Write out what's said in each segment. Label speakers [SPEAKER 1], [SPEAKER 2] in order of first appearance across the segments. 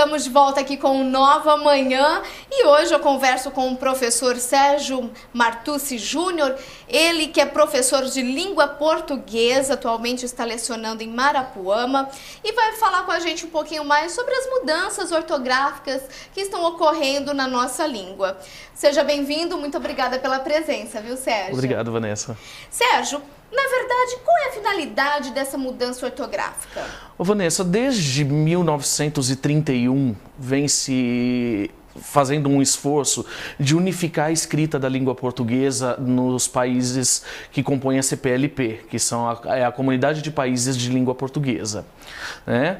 [SPEAKER 1] Estamos de volta aqui com o Nova Manhã e hoje eu converso com o professor Sérgio Martucci Júnior, ele que é professor de língua portuguesa, atualmente está lecionando em Marapuama e vai falar com a gente um pouquinho mais sobre as mudanças ortográficas que estão ocorrendo na nossa língua. Seja bem-vindo, muito obrigada pela presença, viu, Sérgio?
[SPEAKER 2] Obrigado, Vanessa.
[SPEAKER 1] Sérgio, na verdade, qual é a finalidade dessa mudança ortográfica?
[SPEAKER 2] Ô, Vanessa, desde 1931 vem se fazendo um esforço de unificar a escrita da língua portuguesa nos países que compõem a CPLP, que são a Comunidade de Países de Língua Portuguesa, né?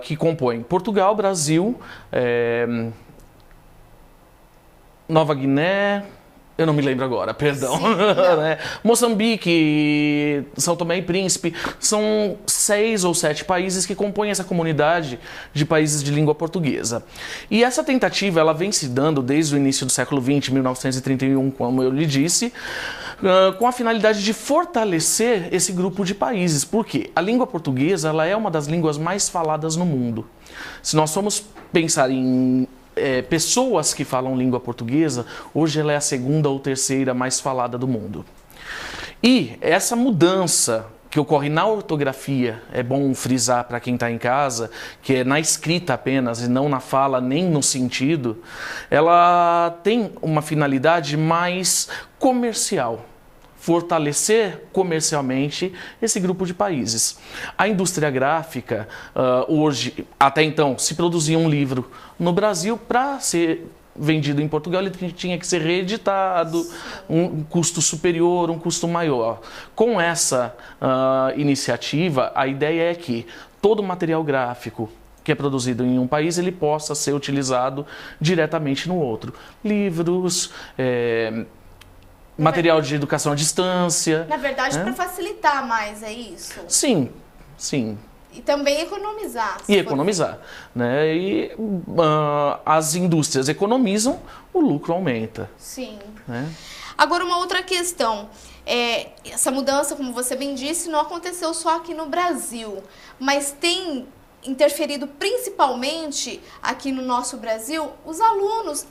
[SPEAKER 2] Que compõem Portugal, Brasil, Nova Guiné... Eu não me lembro agora, perdão.
[SPEAKER 1] Sim, né?
[SPEAKER 2] Moçambique, São Tomé e Príncipe, são 6 ou 7 países que compõem essa comunidade de países de língua portuguesa. E essa tentativa ela vem se dando desde o início do século XX, 1931, como eu lhe disse, com a finalidade de fortalecer esse grupo de países. Por quê? A língua portuguesa ela é uma das línguas mais faladas no mundo. Se nós formos pensar em pessoas que falam língua portuguesa, hoje ela é a segunda ou terceira mais falada do mundo. E essa mudança que ocorre na ortografia, é bom frisar para quem está em casa, que é na escrita apenas e não na fala nem no sentido, ela tem uma finalidade mais comercial. Fortalecer comercialmente esse grupo de países. A indústria gráfica, hoje, até então, se produzia um livro no Brasil, para ser vendido em Portugal, ele tinha que ser reeditado, um custo superior, um custo maior. Com essa iniciativa, a ideia é que todo material gráfico que é produzido em um país, ele possa ser utilizado diretamente no outro. Livros... material de educação à distância.
[SPEAKER 1] Na verdade, para facilitar mais, é isso?
[SPEAKER 2] Sim, sim.
[SPEAKER 1] E também economizar.
[SPEAKER 2] E economizar, né? E as indústrias economizam, o lucro aumenta.
[SPEAKER 1] Sim.
[SPEAKER 2] Né?
[SPEAKER 1] Agora, uma outra questão. Essa mudança, como você bem disse, não aconteceu só aqui no Brasil, mas tem interferido principalmente aqui no nosso Brasil os alunos,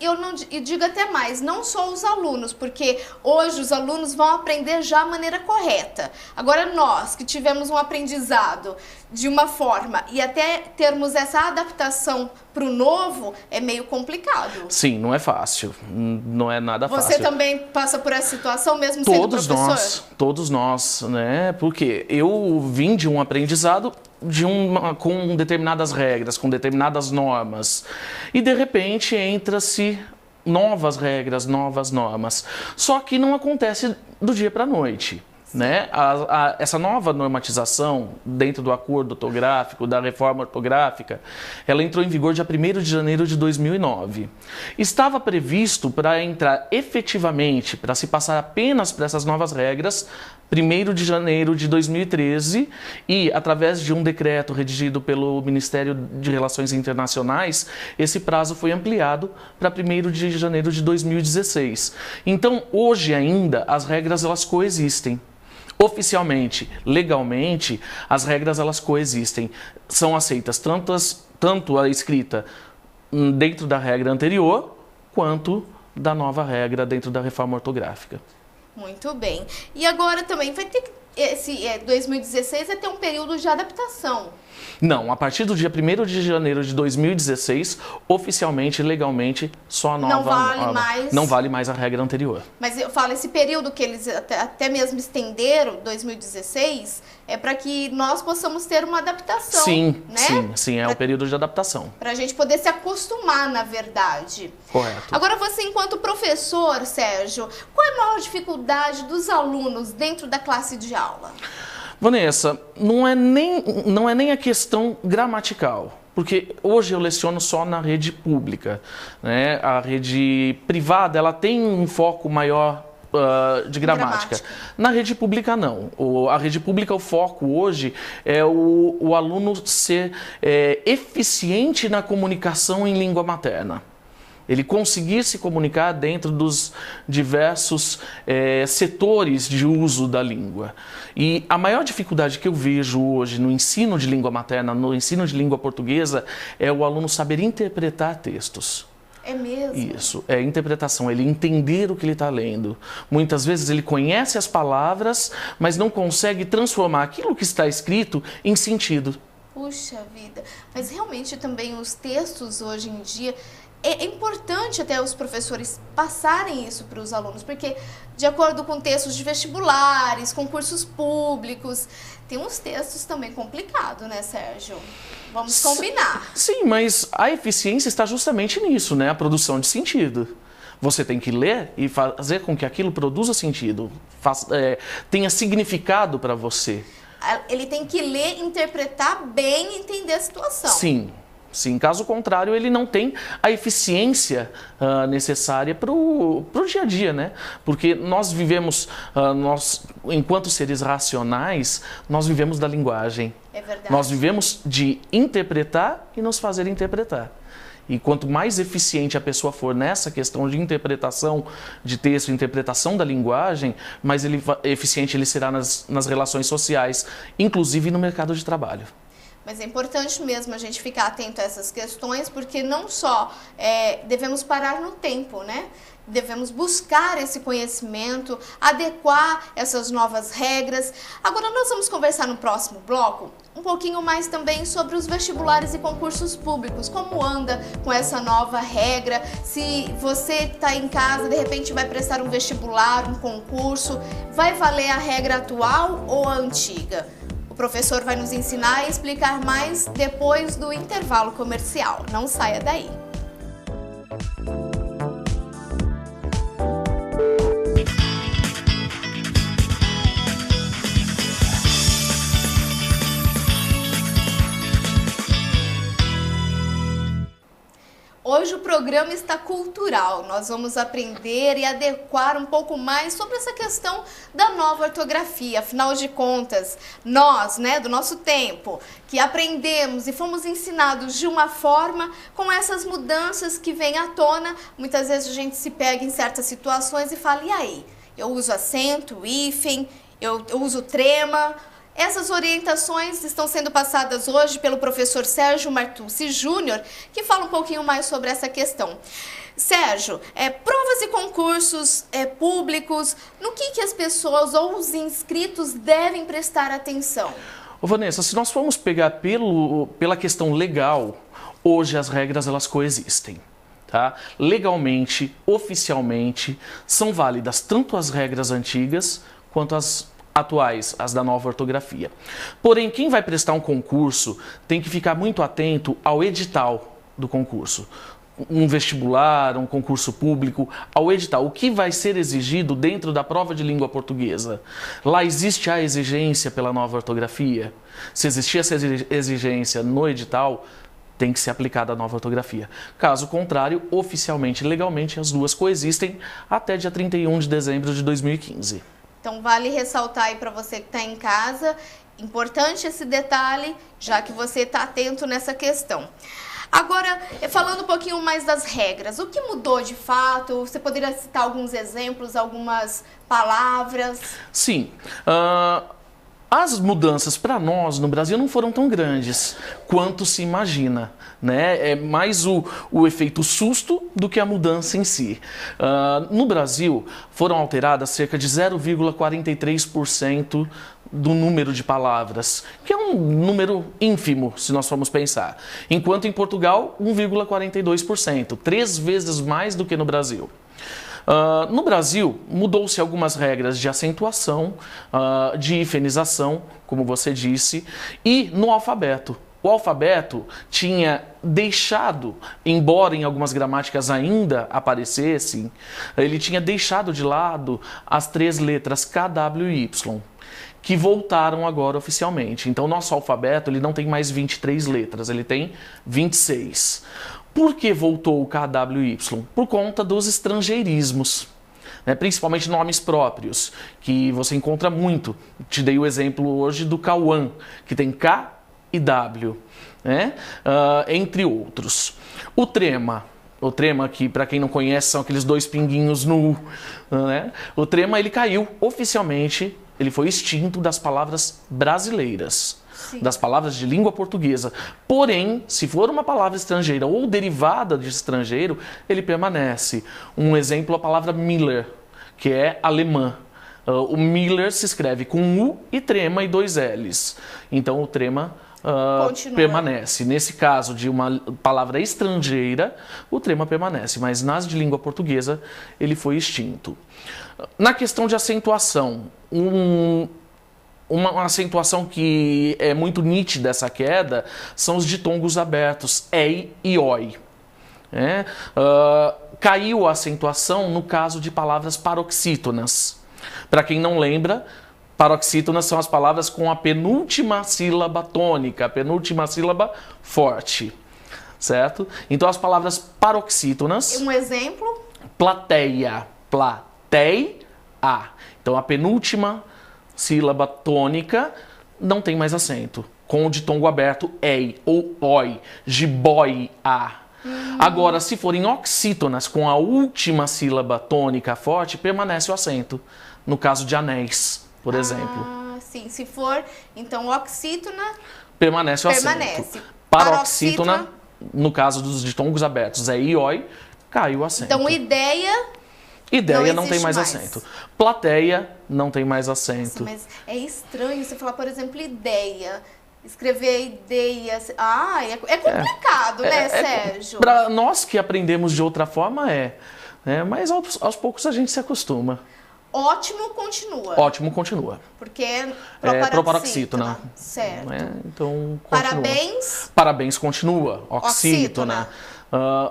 [SPEAKER 1] e digo até mais, não só os alunos, porque hoje os alunos vão aprender já a maneira correta. Agora nós que tivemos um aprendizado de uma forma e até termos essa adaptação para o novo é meio complicado.
[SPEAKER 2] Sim, não é fácil, não é nada fácil.
[SPEAKER 1] Você também passa por essa situação mesmo sendo professor?
[SPEAKER 2] Todos nós, né? Porque eu vim de um aprendizado com determinadas regras, com determinadas normas. E, de repente, entra-se novas regras, novas normas. Só que não acontece do dia para a noite. Né? Essa nova normatização dentro do acordo ortográfico, da reforma ortográfica, ela entrou em vigor dia 1º de janeiro de 2009. Estava previsto para entrar efetivamente, para se passar apenas para essas novas regras, 1º de janeiro de 2013 e, através de um decreto redigido pelo Ministério de Relações Internacionais, esse prazo foi ampliado para 1º de janeiro de 2016. Então, hoje ainda, as regras elas coexistem. Oficialmente, legalmente, as regras elas coexistem. São aceitas tanto a escrita dentro da regra anterior, quanto da nova regra dentro da reforma ortográfica.
[SPEAKER 1] Muito bem. E agora também vai ter que... 2016 vai ter um período de adaptação.
[SPEAKER 2] Não, a partir do dia 1º de janeiro de 2016, oficialmente, legalmente, só a nova... Não vale mais a regra anterior.
[SPEAKER 1] Mas eu falo, esse período que eles até mesmo estenderam, 2016, é para que nós possamos ter uma adaptação.
[SPEAKER 2] Sim,
[SPEAKER 1] né?
[SPEAKER 2] sim, é o período de adaptação.
[SPEAKER 1] Para a gente poder se acostumar, na verdade.
[SPEAKER 2] Correto.
[SPEAKER 1] Agora, você, enquanto professor, Sérgio, qual é a maior dificuldade dos alunos dentro da classe de aula?
[SPEAKER 2] Vanessa, não é nem a questão gramatical, porque hoje eu leciono só na rede pública, né? A rede privada ela tem um foco maior de gramática. Na rede pública não. A rede pública, o foco hoje é o aluno ser eficiente na comunicação em língua materna. ele conseguir se comunicar dentro dos diversos setores de uso da língua. E a maior dificuldade que eu vejo hoje no ensino de língua materna, no ensino de língua portuguesa, é o aluno saber interpretar textos.
[SPEAKER 1] É mesmo?
[SPEAKER 2] Isso, é interpretação, ele entender o que ele está lendo. Muitas vezes ele conhece as palavras, mas não consegue transformar aquilo que está escrito em sentido.
[SPEAKER 1] Puxa vida, mas realmente também os textos hoje em dia, é importante até os professores passarem isso para os alunos, porque de acordo com textos de vestibulares, concursos públicos, tem uns textos também complicados, né, Sérgio? Vamos combinar.
[SPEAKER 2] Sim, mas a eficiência está justamente nisso, né? A produção de sentido. Você tem que ler e fazer com que aquilo produza sentido, tenha significado para você.
[SPEAKER 1] Ele tem que ler, interpretar bem e entender a situação.
[SPEAKER 2] Sim, sim. Caso contrário, ele não tem a eficiência necessária para o dia a dia, né? Porque nós vivemos, enquanto seres racionais, nós vivemos da linguagem.
[SPEAKER 1] É verdade.
[SPEAKER 2] Nós vivemos de interpretar e nos fazer interpretar. E quanto mais eficiente a pessoa for nessa questão de interpretação de texto, interpretação da linguagem, mais eficiente ele será nas relações sociais, inclusive no mercado de trabalho.
[SPEAKER 1] Mas é importante mesmo a gente ficar atento a essas questões, porque não só devemos parar no tempo, né? Devemos buscar esse conhecimento, adequar essas novas regras. Agora nós vamos conversar no próximo bloco um pouquinho mais também sobre os vestibulares e concursos públicos, como anda com essa nova regra, se você está em casa, de repente vai prestar um vestibular, um concurso, vai valer a regra atual ou a antiga? O professor vai nos ensinar e explicar mais depois do intervalo comercial. Não saia daí. Hoje o programa está cultural, nós vamos aprender e adequar um pouco mais sobre essa questão da nova ortografia. Afinal de contas, nós, do nosso tempo, que aprendemos e fomos ensinados de uma forma, com essas mudanças que vêm à tona, muitas vezes a gente se pega em certas situações e fala, e aí? Eu uso acento, hífen, eu uso trema. Essas orientações estão sendo passadas hoje pelo professor Sérgio Martucci Júnior, que fala um pouquinho mais sobre essa questão. Sérgio, provas e concursos públicos, no que as pessoas ou os inscritos devem prestar atenção?
[SPEAKER 2] Ô Vanessa, se nós formos pegar pela questão legal, hoje as regras elas coexistem. Tá? Legalmente, oficialmente, são válidas tanto as regras antigas quanto as atuais, as da nova ortografia. Porém, quem vai prestar um concurso tem que ficar muito atento ao edital do concurso. Um vestibular, um concurso público, ao edital. O que vai ser exigido dentro da prova de língua portuguesa? Lá existe a exigência pela nova ortografia? Se existir essa exigência no edital, tem que ser aplicada a nova ortografia. Caso contrário, oficialmente e legalmente, as duas coexistem até dia 31 de dezembro de 2015.
[SPEAKER 1] Então, vale ressaltar aí para você que está em casa, importante esse detalhe, já que você está atento nessa questão. Agora, falando um pouquinho mais das regras, o que mudou de fato? Você poderia citar alguns exemplos, algumas palavras?
[SPEAKER 2] Sim. As mudanças para nós no Brasil não foram tão grandes quanto se imagina, né? É mais o efeito susto do que a mudança em si. No Brasil foram alteradas cerca de 0,43% do número de palavras, que é um número ínfimo, se nós formos pensar. Enquanto em Portugal, 1,42%, 3 vezes mais do que no Brasil. No Brasil, mudou-se algumas regras de acentuação, de hifenização, como você disse, e no alfabeto. O alfabeto tinha deixado, embora em algumas gramáticas ainda aparecessem, ele tinha deixado de lado as 3 letras K, W e Y, que voltaram agora oficialmente. Então, nosso alfabeto ele não tem mais 23 letras, ele tem 26. Por que voltou o KWY? Por conta dos estrangeirismos, né? Principalmente nomes próprios, que você encontra muito. Te dei o exemplo hoje do Cauã, que tem K e W, né? Entre outros. O trema O trema, que para quem não conhece são aqueles dois pinguinhos no U, né? O trema, ele caiu oficialmente, ele foi extinto das palavras brasileiras. Sim. Das palavras de língua portuguesa. Porém, se for uma palavra estrangeira ou derivada de estrangeiro, ele permanece. Um exemplo, a palavra Miller, que é alemã. O Miller se escreve com U e trema e 2 L's. Então, o trema permanece. Nesse caso de uma palavra estrangeira, o trema permanece, mas nas de língua portuguesa, ele foi extinto. Na questão de acentuação, uma acentuação que é muito nítida essa queda são os ditongos abertos, ei e oi. Caiu a acentuação no caso de palavras paroxítonas. Para quem não lembra, paroxítonas são as palavras com a penúltima sílaba tônica, a penúltima sílaba forte, certo? Então as palavras paroxítonas...
[SPEAKER 1] Um exemplo?
[SPEAKER 2] Plateia, plateia. Então a penúltima sílaba tônica não tem mais acento, com o ditongo aberto ei ou oi, jiboia. Agora, se forem oxítonas com a última sílaba tônica forte, permanece o acento, no caso de anéis, por exemplo.
[SPEAKER 1] Sim, se for, então, oxítona,
[SPEAKER 2] permanece o acento. Paroxítona, no caso dos ditongos abertos, é i, oi, cai o acento.
[SPEAKER 1] Então,
[SPEAKER 2] ideia não tem mais acento. Plateia não tem mais acento.
[SPEAKER 1] Nossa, mas é estranho você falar, por exemplo, ideia. Escrever ideia. É complicado, né, Sérgio?
[SPEAKER 2] Para nós que aprendemos de outra forma, mas aos poucos a gente se acostuma.
[SPEAKER 1] Ótimo continua.
[SPEAKER 2] Ótimo continua.
[SPEAKER 1] Porque é
[SPEAKER 2] proparoxítona.
[SPEAKER 1] Certo.
[SPEAKER 2] Então, continua.
[SPEAKER 1] Parabéns.
[SPEAKER 2] Parabéns continua. Oxítona.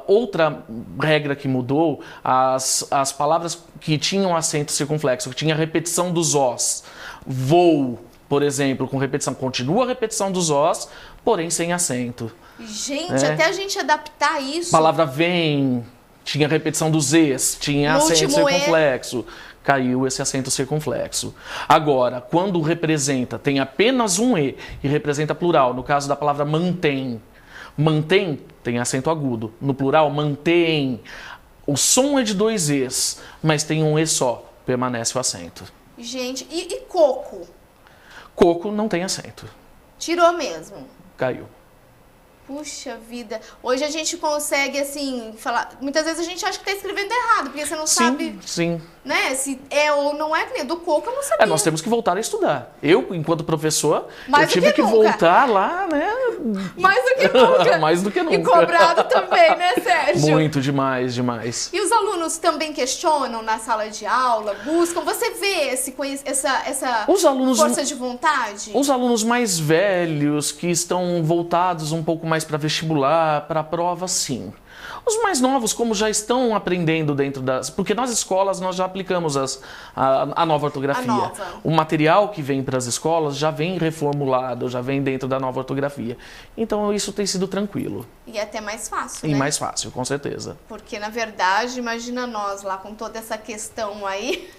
[SPEAKER 2] Outra regra que mudou, as palavras que tinham acento circunflexo, que tinha repetição dos Os. Voo, por exemplo, com repetição. Continua a repetição dos Os, porém sem acento.
[SPEAKER 1] Gente, até a gente adaptar isso.
[SPEAKER 2] Palavra vem, tinha repetição dos Es, tinha acento circunflexo. Caiu esse acento circunflexo. Agora, quando tem apenas um E e representa plural, no caso da palavra mantém. Mantém tem acento agudo. No plural, mantém. O som é de 2 Es, mas tem um E só. Permanece o acento.
[SPEAKER 1] Gente, e coco?
[SPEAKER 2] Coco não tem acento.
[SPEAKER 1] Tirou mesmo?
[SPEAKER 2] Caiu.
[SPEAKER 1] Puxa vida. Hoje a gente consegue, assim, falar... Muitas vezes a gente acha que está escrevendo errado, porque você não sabe...
[SPEAKER 2] Sim.
[SPEAKER 1] Né? Se é ou não é, do coco eu não sabia.
[SPEAKER 2] Nós temos que voltar a estudar. Eu, enquanto professor, eu tive que voltar lá, né?
[SPEAKER 1] Mais do que nunca.
[SPEAKER 2] Mais do que nunca.
[SPEAKER 1] E cobrado também, né, Sérgio?
[SPEAKER 2] Muito, demais.
[SPEAKER 1] E os alunos também questionam na sala de aula, buscam? Você vê essa força de vontade?
[SPEAKER 2] Os alunos mais velhos, que estão voltados um pouco mais para vestibular, para a prova, sim. Os mais novos, como já estão aprendendo dentro das... Porque nas escolas nós já aplicamos a nova ortografia. O material que vem para as escolas já vem reformulado, já vem dentro da nova ortografia. Então isso tem sido tranquilo.
[SPEAKER 1] E até mais fácil,
[SPEAKER 2] né? E mais fácil, com certeza.
[SPEAKER 1] Porque, na verdade, imagina nós lá com toda essa questão aí.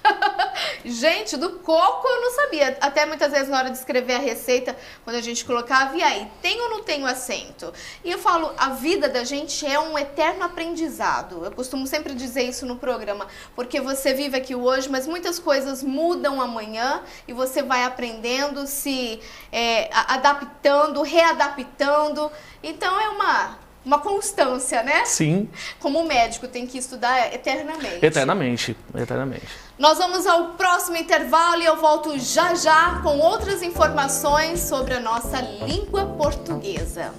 [SPEAKER 1] Gente, do coco eu não sabia. Até muitas vezes na hora de escrever a receita, quando a gente colocava, e aí, tem ou não tem o acento? E eu falo, a vida da gente é um eterno aprendizado. Eu costumo sempre dizer isso no programa, porque você vive aqui hoje, mas muitas coisas mudam amanhã e você vai aprendendo, se adaptando, readaptando. Então é uma constância, né?
[SPEAKER 2] Sim.
[SPEAKER 1] Como médico tem que estudar eternamente.
[SPEAKER 2] Eternamente.
[SPEAKER 1] Nós vamos ao próximo intervalo e eu volto já com outras informações sobre a nossa língua portuguesa.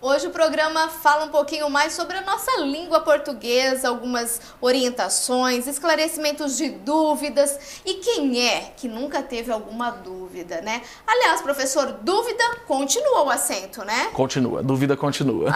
[SPEAKER 1] Hoje o programa fala um pouquinho mais sobre a nossa língua portuguesa, algumas orientações, esclarecimentos de dúvidas. E quem é que nunca teve alguma dúvida, né? Aliás, professor, dúvida continua o acento, né?
[SPEAKER 2] Continua, dúvida continua.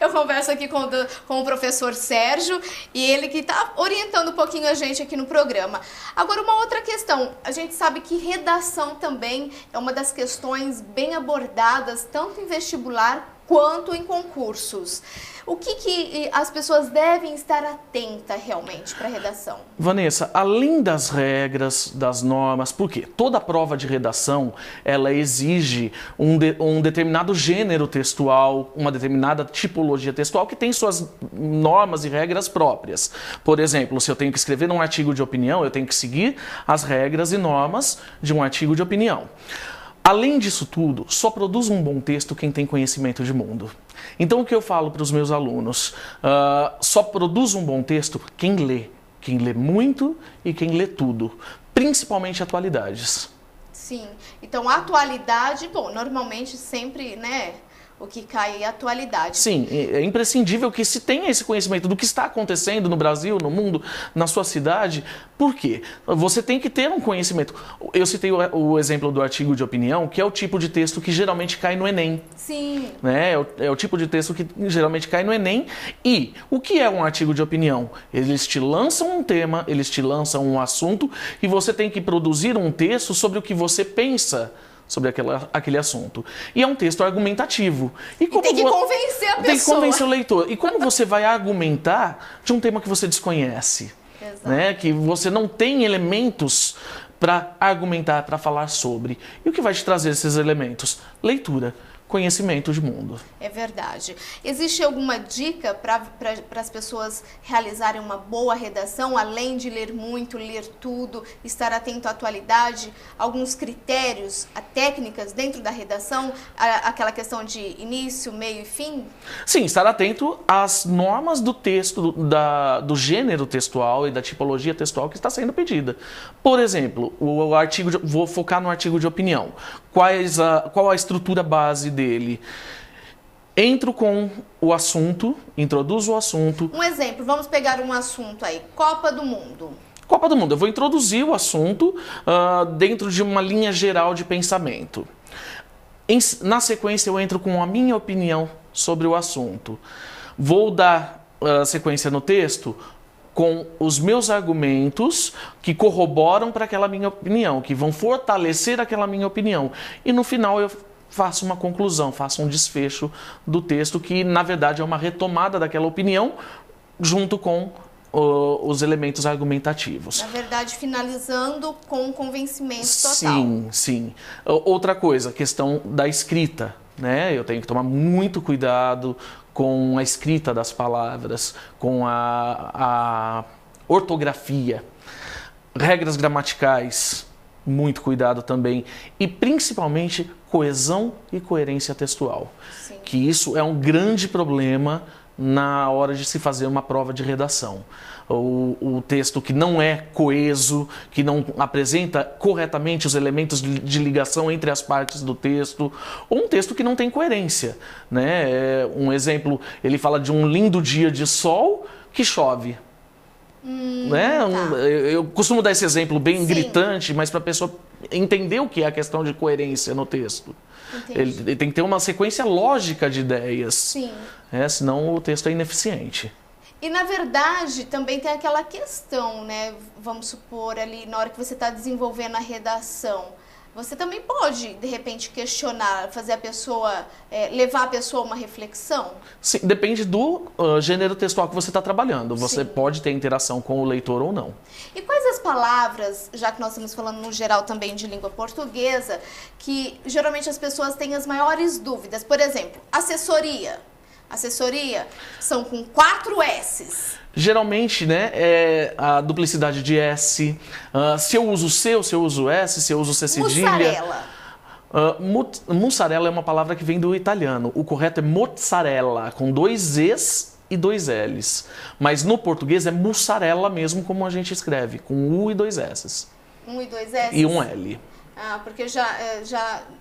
[SPEAKER 1] Eu converso aqui com o professor Sérgio e ele que está orientando um pouquinho a gente aqui no programa. Agora, uma outra questão. A gente sabe que redação também é uma das questões bem abordadas, tanto em vestibular quanto em concursos. O que as pessoas devem estar atentas realmente para a redação?
[SPEAKER 2] Vanessa, além das regras, das normas, porque toda prova de redação, ela exige um determinado gênero textual, uma determinada tipologia textual que tem suas normas e regras próprias. Por exemplo, se eu tenho que escrever um artigo de opinião, eu tenho que seguir as regras e normas de um artigo de opinião. Além disso tudo, só produz um bom texto quem tem conhecimento de mundo. Então, o que eu falo para os meus alunos? Só produz um bom texto quem lê. Quem lê muito e quem lê tudo. Principalmente atualidades.
[SPEAKER 1] Sim. Então, a atualidade, bom, normalmente sempre, né? O que cai é a atualidade.
[SPEAKER 2] Sim, é imprescindível que se tenha esse conhecimento do que está acontecendo no Brasil, no mundo, na sua cidade. Por quê? Você tem que ter um conhecimento. Eu citei o exemplo do artigo de opinião, que é o tipo de texto que geralmente cai no Enem.
[SPEAKER 1] Sim.
[SPEAKER 2] Né? É o tipo de texto que geralmente cai no Enem. E o que é um artigo de opinião? Eles te lançam um tema, eles te lançam um assunto e você tem que produzir um texto sobre o que você pensa sobre aquele assunto. E é um texto argumentativo.
[SPEAKER 1] E tem que convencer a pessoa.
[SPEAKER 2] Tem que convencer o leitor. E como você vai argumentar de um tema que você desconhece?
[SPEAKER 1] Exato.
[SPEAKER 2] Né? Que você não tem elementos para argumentar, para falar sobre. E o que vai te trazer esses elementos? Leitura. Conhecimento de mundo.
[SPEAKER 1] É verdade. Existe alguma dica para as pessoas realizarem uma boa redação, além de ler muito, ler tudo, estar atento à atualidade? Alguns critérios, técnicas dentro da redação? Aquela questão de início, meio e fim?
[SPEAKER 2] Sim, estar atento às normas do texto, do gênero textual e da tipologia textual que está sendo pedida. Por exemplo, vou focar no artigo de opinião. Qual a estrutura base dele? Entro com o assunto, introduzo o assunto.
[SPEAKER 1] Um exemplo, vamos pegar um assunto aí, Copa do Mundo.
[SPEAKER 2] Copa do Mundo, eu vou introduzir o assunto dentro de uma linha geral de pensamento. Na sequência eu entro com a minha opinião sobre o assunto. Vou dar sequência no texto com os meus argumentos que corroboram para aquela minha opinião, que vão fortalecer aquela minha opinião. E no final eu faço uma conclusão, faço um desfecho do texto que, na verdade, é uma retomada daquela opinião junto com os elementos argumentativos.
[SPEAKER 1] Na verdade, finalizando com um convencimento total.
[SPEAKER 2] Sim, sim. Outra coisa, a questão da escrita, né? Eu tenho que tomar muito cuidado com a escrita das palavras, com a ortografia, regras gramaticais, muito cuidado também, e principalmente coesão e coerência textual.
[SPEAKER 1] Sim.
[SPEAKER 2] Que isso é um grande problema na hora de se fazer uma prova de redação. O texto que não é coeso, que não apresenta corretamente os elementos de ligação entre as partes do texto, ou um texto que não tem coerência, né? Um exemplo, ele fala de um lindo dia de sol que chove. Né?
[SPEAKER 1] Tá.
[SPEAKER 2] Eu costumo dar esse exemplo bem
[SPEAKER 1] Sim.
[SPEAKER 2] gritante, mas para a pessoa entender o que é a questão de coerência no texto. Ele tem que ter uma sequência lógica de ideias.
[SPEAKER 1] Sim.
[SPEAKER 2] Senão o texto é ineficiente.
[SPEAKER 1] E, na verdade, também tem aquela questão, né? Vamos supor ali, na hora que você está desenvolvendo a redação, você também pode, de repente, questionar, fazer a pessoa, levar a pessoa a uma reflexão?
[SPEAKER 2] Sim, depende do gênero textual que você está trabalhando. Você
[SPEAKER 1] Sim.
[SPEAKER 2] pode ter interação com o leitor ou não.
[SPEAKER 1] E quais as palavras, já que nós estamos falando no geral também de língua portuguesa, que geralmente as pessoas têm as maiores dúvidas? Por exemplo, assessoria. Assessoria são com 4 S's.
[SPEAKER 2] Geralmente, né, é a duplicidade de S. Se eu uso C ou se eu uso S, se eu uso C cedilha.
[SPEAKER 1] Mussarela.
[SPEAKER 2] Mussarela é uma palavra que vem do italiano. O correto é mozzarella, com 2 E's e 2 L's. Mas no português é mussarela mesmo, como a gente escreve, com U e 2 S's.
[SPEAKER 1] 1 e 2 S's?
[SPEAKER 2] E um L.
[SPEAKER 1] Porque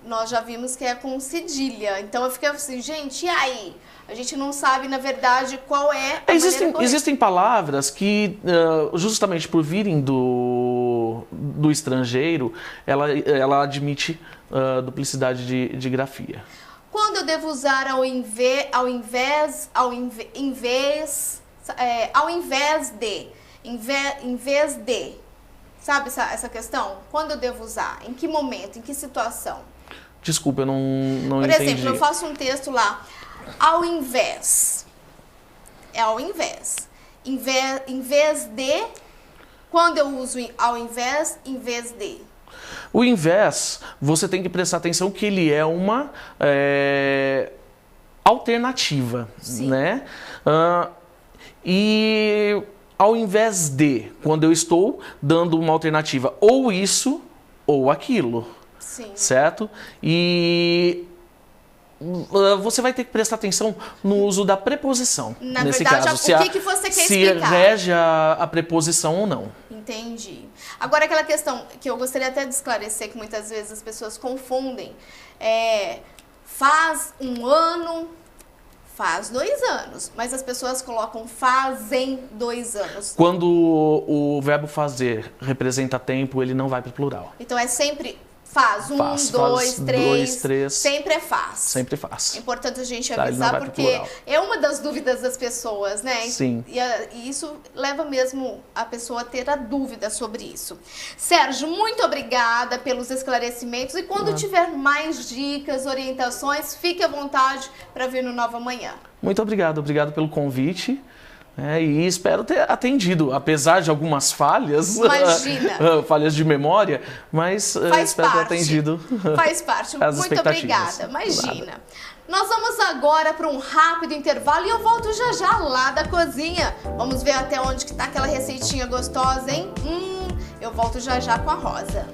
[SPEAKER 1] nós já vimos que é com cedilha. Então eu fiquei assim, gente, e aí? A gente não sabe, na verdade, qual é a
[SPEAKER 2] Existem palavras que, justamente por virem do estrangeiro, ela admite duplicidade de grafia.
[SPEAKER 1] Quando eu devo usar ao invés de? Sabe essa questão? Quando eu devo usar? Em que momento? Em que situação?
[SPEAKER 2] Desculpa, eu não
[SPEAKER 1] Por
[SPEAKER 2] entendi.
[SPEAKER 1] exemplo, eu faço um texto lá, ao invés. É ao invés. Em vez de, quando eu uso ao invés, em vez de.
[SPEAKER 2] O invés, você tem que prestar atenção que ele é uma alternativa,
[SPEAKER 1] Sim.
[SPEAKER 2] né? E ao invés de, quando eu estou dando uma alternativa, ou isso ou aquilo,
[SPEAKER 1] Sim.
[SPEAKER 2] certo? E você vai ter que prestar atenção no uso da preposição.
[SPEAKER 1] Na
[SPEAKER 2] nesse
[SPEAKER 1] verdade,
[SPEAKER 2] caso,
[SPEAKER 1] o que você quer
[SPEAKER 2] se
[SPEAKER 1] explicar?
[SPEAKER 2] rege a preposição ou não.
[SPEAKER 1] Entendi. Agora, aquela questão que eu gostaria até de esclarecer, que muitas vezes as pessoas confundem, faz um ano, faz 2 anos, mas as pessoas colocam fazem 2 anos.
[SPEAKER 2] Quando o verbo fazer representa tempo, ele não vai para o plural.
[SPEAKER 1] Então é sempre faz,
[SPEAKER 2] Faz,
[SPEAKER 1] 2, 3,
[SPEAKER 2] três.
[SPEAKER 1] sempre é faz.
[SPEAKER 2] Sempre
[SPEAKER 1] É
[SPEAKER 2] faz.
[SPEAKER 1] importante a gente
[SPEAKER 2] Tá, ele não
[SPEAKER 1] avisar,
[SPEAKER 2] vai pro
[SPEAKER 1] porque
[SPEAKER 2] plural.
[SPEAKER 1] é uma das dúvidas das pessoas, né?
[SPEAKER 2] Sim.
[SPEAKER 1] E isso leva mesmo a pessoa a ter a dúvida sobre isso. Sérgio, muito obrigada pelos esclarecimentos. E quando tiver mais dicas, orientações, fique à vontade para vir no Nova Manhã.
[SPEAKER 2] Muito obrigado pelo convite. E espero ter atendido, apesar de algumas falhas,
[SPEAKER 1] Imagina.
[SPEAKER 2] falhas de memória, mas espero ter atendido.
[SPEAKER 1] Faz parte.
[SPEAKER 2] as
[SPEAKER 1] Muito
[SPEAKER 2] expectativas.
[SPEAKER 1] obrigada. Imagina. Nós vamos agora para um rápido intervalo e eu volto já já lá da cozinha. Vamos ver até onde que tá aquela receitinha gostosa, hein? Eu volto já já com a Rosa.